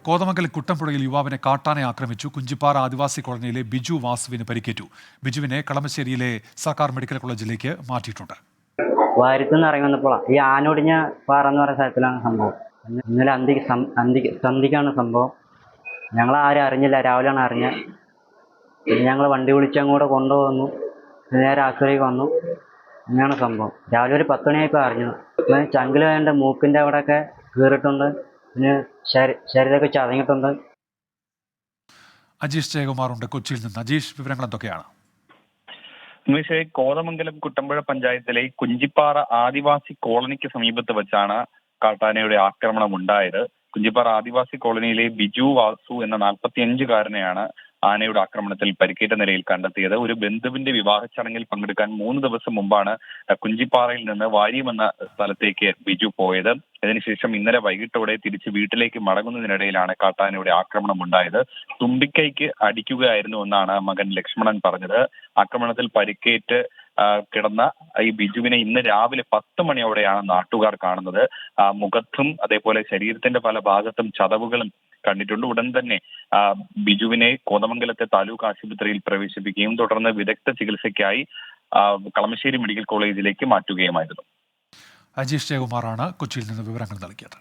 കോതമംഗലം കുട്ടമ്പുഴയിൽ യുവാവിനെ കാട്ടാനെ ആക്രമിച്ചു. കുഞ്ചിപ്പാറ ആദിവാസി കോളനിയിലെ ബിജു വാസുവിന് പരിക്കേറ്റു. ബിജുവിനെ കളമശ്ശേരിയിലെ സർക്കാർ മെഡിക്കൽ കോളേജിലേക്ക് മാറ്റിയിട്ടുണ്ട്. വാരത്തുനിന്ന് ഇറങ്ങി വന്നപ്പോഴാണ് ഈ ആനൊടിഞ്ഞ പാറ എന്ന് പറയുന്ന സ്ഥലത്തിലാണ് സംഭവം. ഇന്നലെ സന്ധിക്കാണ് സംഭവം. ഞങ്ങളാരും അറിഞ്ഞില്ല, രാവിലെയാണ് അറിഞ്ഞത്. പിന്നെ ഞങ്ങൾ വണ്ടി വിളിച്ച് അങ്ങോട്ട് കൊണ്ടുവന്നു. നേരെ ആശുപത്രിക്ക് വന്നു. അങ്ങനെയാണ് സംഭവം. രാവിലെ ഒരു 10 മണിയായപ്പോൾ അറിഞ്ഞത്. പിന്നെ ചങ്കിൽ വേണ്ട മൂക്കിൻ്റെ അവിടെയൊക്കെ കീറിയിട്ടുണ്ട്. പിന്നെ ശരീരമൊക്കെ ചതഞ്ഞിട്ടുണ്ട്. അജീഷ് ജയകുമാറുണ്ട് കൊച്ചിയിൽ നിന്ന്. അജീഷ്, വിവരങ്ങൾ എന്തൊക്കെയാണ്? ഉമേഷേ, കോതമംഗലം കുട്ടമ്പുഴ പഞ്ചായത്തിലെ കുഞ്ചിപ്പാറ ആദിവാസി കോളനിക്ക് സമീപത്ത് വെച്ചാണ് കാട്ടാനയുടെ ആക്രമണം ഉണ്ടായത്. കുഞ്ചിപ്പാറ ആദിവാസി കോളനിയിലെ ബിജു വാസു എന്ന 45-കാരനെയാണ് ആനയുടെ ആക്രമണത്തിൽ പരിക്കേറ്റ നിലയിൽ കണ്ടെത്തിയത്. ഒരു ബന്ധുവിന്റെ വിവാഹ ചടങ്ങിൽ പങ്കെടുക്കാൻ 3 ദിവസം മുമ്പാണ് കുഞ്ചിപ്പാറയിൽ നിന്ന് വാര്യം എന്ന സ്ഥലത്തേക്ക് ബിജു പോയത്. അതിനുശേഷം ഇന്നലെ വൈകിട്ടോടെ തിരിച്ച് വീട്ടിലേക്ക് മടങ്ങുന്നതിനിടയിലാണ് കാട്ടാനയുടെ ആക്രമണം ഉണ്ടായത്. തുമ്പിക്കൈക്ക് അടിക്കുകയായിരുന്നു എന്നാണ് മകൻ ലക്ഷ്മണൻ പറഞ്ഞത്. ആക്രമണത്തിൽ പരിക്കേറ്റ് കിടന്ന ഈ ബിജുവിനെ ഇന്ന് രാവിലെ 10 മണിയോടെയാണ് നാട്ടുകാർ കാണുന്നത്. മുഖത്തും അതേപോലെ ശരീരത്തിന്റെ പല ഭാഗത്തും ചതവുകളും കണ്ടിട്ടുണ്ട്. ഉടൻ തന്നെ ബിജുവിനെ കോതമംഗലത്തെ താലൂക്ക് ആശുപത്രിയിൽ പ്രവേശിപ്പിക്കുകയും തുടർന്ന് വിദഗ്ധ ചികിത്സയ്ക്കായി കളമശ്ശേരി മെഡിക്കൽ കോളേജിലേക്ക് മാറ്റുകയുമായിരുന്നു. അജീഷ് ജയകുമാറാണ് കൊച്ചിയിൽ നിന്ന് വിവരങ്ങൾ നൽകിയത്.